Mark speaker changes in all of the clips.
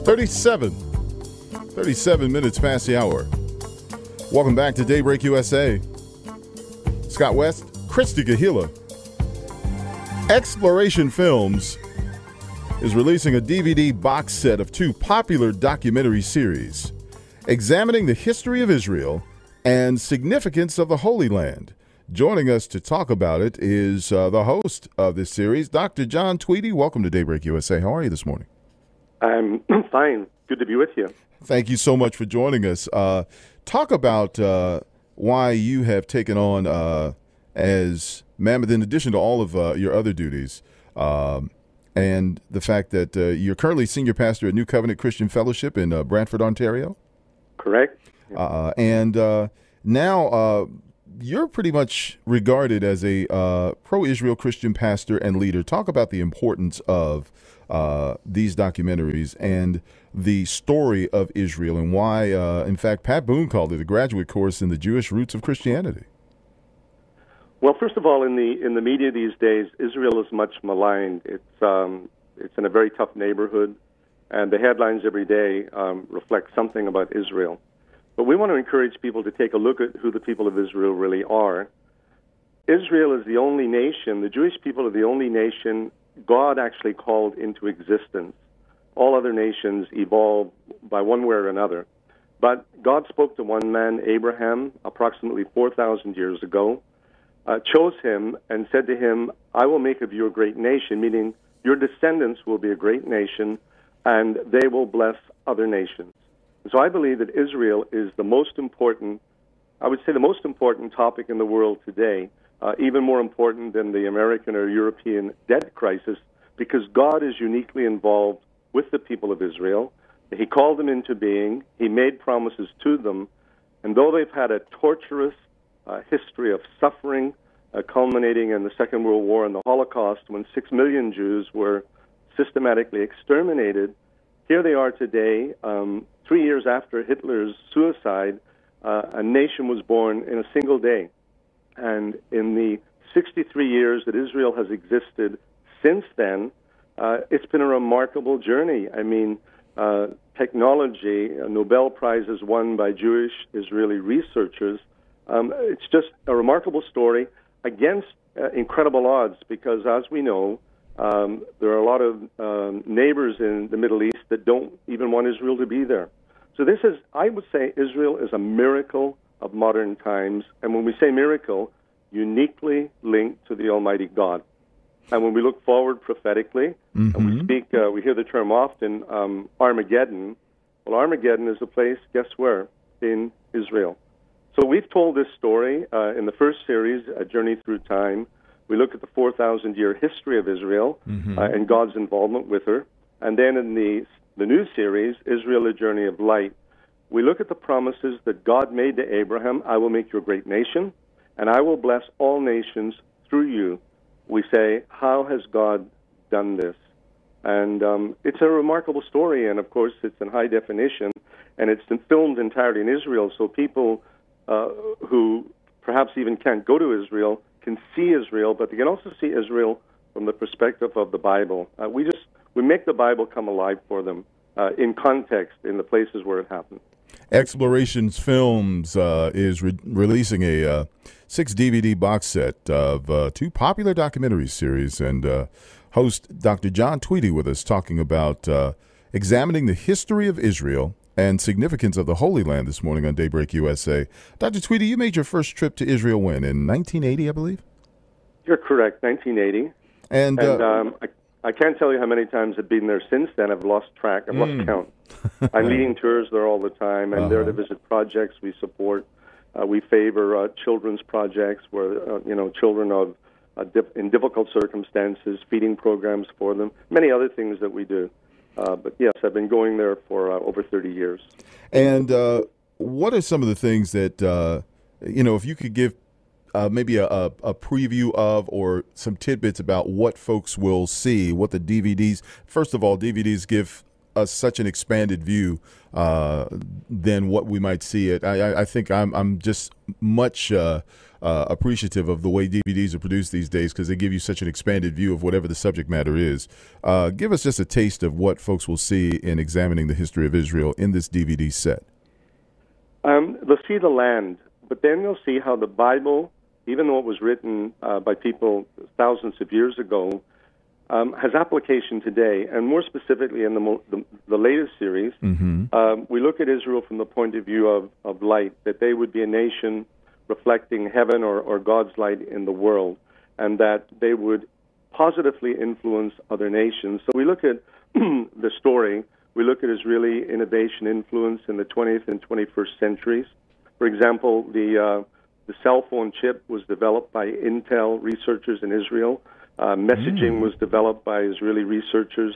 Speaker 1: 37 minutes past the hour. Welcome back to Daybreak USA. Scott West, Christy Gahila. Exploration Films is releasing a DVD box set of two popular documentary series examining the history of Israel and significance of the Holy Land. Joining us to talk about it is the host of this series, Dr. John Tweedie. Welcome to Daybreak USA. How are you this morning?
Speaker 2: I'm fine. Good to be with you.
Speaker 1: Thank you so much for joining us. Talk about why you have taken on as Mammoth, in addition to all of your other duties, and the fact that you're currently senior pastor at New Covenant Christian Fellowship in Brantford, Ontario.
Speaker 2: Correct.
Speaker 1: And now you're pretty much regarded as a pro-Israel Christian pastor and leader. Talk about the importance of these documentaries and the story of Israel, and why, in fact, Pat Boone called it a graduate course in the Jewish roots of Christianity.
Speaker 2: Well, first of all, in the media these days, Israel is much maligned. It's in a very tough neighborhood, and the headlines every day reflect something about Israel. But we want to encourage people to take a look at who the people of Israel really are. Israel is the only nation, the Jewish people are the only nation God actually called into existence. All other nations evolved by one way or another. But God spoke to one man, Abraham, approximately 4,000 years ago, chose him and said to him, I will make of you a great nation, meaning your descendants will be a great nation, and they will bless other nations. So I believe that Israel is the most important, I would say the most important topic in the world today, even more important than the American or European debt crisis, because God is uniquely involved with the people of Israel. He called them into being. He made promises to them. And though they've had a torturous history of suffering, culminating in the Second World War and the Holocaust, when 6 million Jews were systematically exterminated, here they are today, 3 years after Hitler's suicide. A nation was born in a single day. And in the 63 years that Israel has existed since then, it's been a remarkable journey. I mean, technology, Nobel Prizes won by Jewish Israeli researchers. It's just a remarkable story against incredible odds, because as we know, there are a lot of neighbors in the Middle East that don't even want Israel to be there. So this is, I would say, Israel is a miracle of modern times. And when we say miracle, uniquely linked to the Almighty God. And when we look forward prophetically, and we speak, we hear the term often, Armageddon. Well, Armageddon is a place, guess where? In Israel. So we've told this story in the first series, A Journey Through Time. We look at the 4,000-year history of Israel and God's involvement with her. And then in the new series, Israel, A Journey of Light, we look at the promises that God made to Abraham. I will make you a great nation, and I will bless all nations through you. We say, how has God done this? And it's a remarkable story, and of course it's in high definition, and it's been filmed entirely in Israel, so people who perhaps even can't go to Israel can see Israel, but they can also see Israel from the perspective of the Bible. We make the Bible come alive for them in context, in the places where it happened.
Speaker 1: Explorations Films is releasing a 6 DVD box set of two popular documentary series, and host Dr. John Tweedie with us talking about examining the history of Israel and significance of the Holy Land this morning on Daybreak USA. Dr. Tweedie, you made your first trip to Israel when? In 1980, I believe?
Speaker 2: You're correct, 1980. And I can't tell you how many times I've been there since then. I've lost track. I've lost count. I'm leading tours there all the time, and there to visit projects we support. We favor children's projects where, children in difficult circumstances, feeding programs for them, many other things that we do. But yes, I've been going there for over 30 years.
Speaker 1: And what are some of the things that, if you could give maybe a preview of, or some tidbits about what folks will see, what the DVDs, first of all, DVDs give us such an expanded view than what we might see it. I think I'm just much appreciative of the way DVDs are produced these days, because they give you such an expanded view of whatever the subject matter is. Give us just a taste of what folks will see in examining the history of Israel in this DVD set.
Speaker 2: They'll see the land, but then they'll see how the Bible, even though it was written by people thousands of years ago, has application today. And more specifically in the latest series, we look at Israel from the point of view of light, that they would be a nation reflecting heaven or God's light in the world, and that they would positively influence other nations. So we look at the story. We look at Israeli innovation influence in the 20th and 21st centuries. For example, the cell phone chip was developed by Intel researchers in Israel. Messaging was developed by Israeli researchers.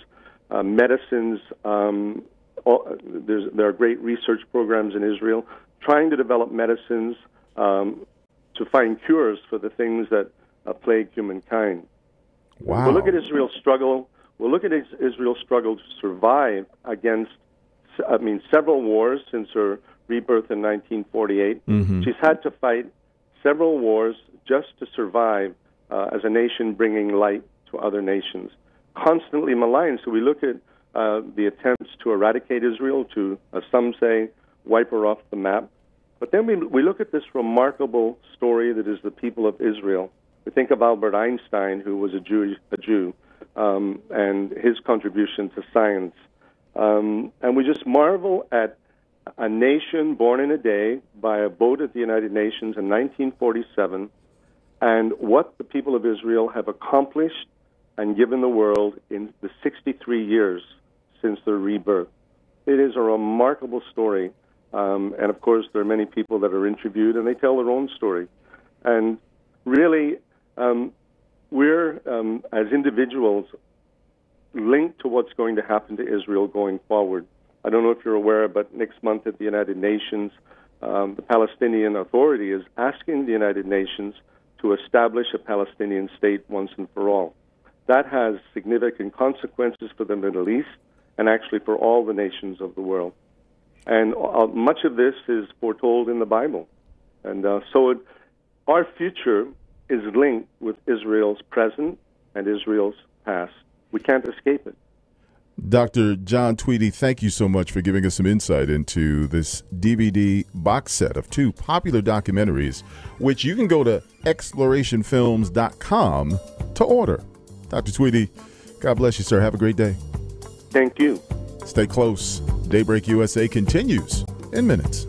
Speaker 2: Medicines, there are great research programs in Israel trying to develop medicines to find cures for the things that plague humankind.
Speaker 1: Wow.
Speaker 2: We'll look at Israel's struggle. We'll look at Israel's struggle to survive against, several wars since her rebirth in 1948. She's had to fight several wars just to survive as a nation bringing light to other nations. Constantly maligned. So we look at the attempts to eradicate Israel, to, as some say, wipe her off the map. But then we look at this remarkable story that is the people of Israel. We think of Albert Einstein, who was a Jew, and his contribution to science. And we just marvel at a nation born in a day by a vote at the United Nations in 1947, and what the people of Israel have accomplished and given the world in the 63 years since their rebirth. It is a remarkable story. And of course, there are many people that are interviewed, and they tell their own story. And really, we're, as individuals, linked to what's going to happen to Israel going forward. I don't know if you're aware, but next month at the United Nations, the Palestinian Authority is asking the United Nations to establish a Palestinian state once and for all. That has significant consequences for the Middle East and actually for all the nations of the world. And much of this is foretold in the Bible. And so our future is linked with Israel's present and Israel's past. We can't escape it.
Speaker 1: Dr. John Tweedie, thank you so much for giving us some insight into this DVD box set of two popular documentaries, which you can go to explorationfilms.com to order. Dr. Tweedie, God bless you, sir. Have a great day.
Speaker 2: Thank you.
Speaker 1: Stay close. Daybreak USA continues in minutes.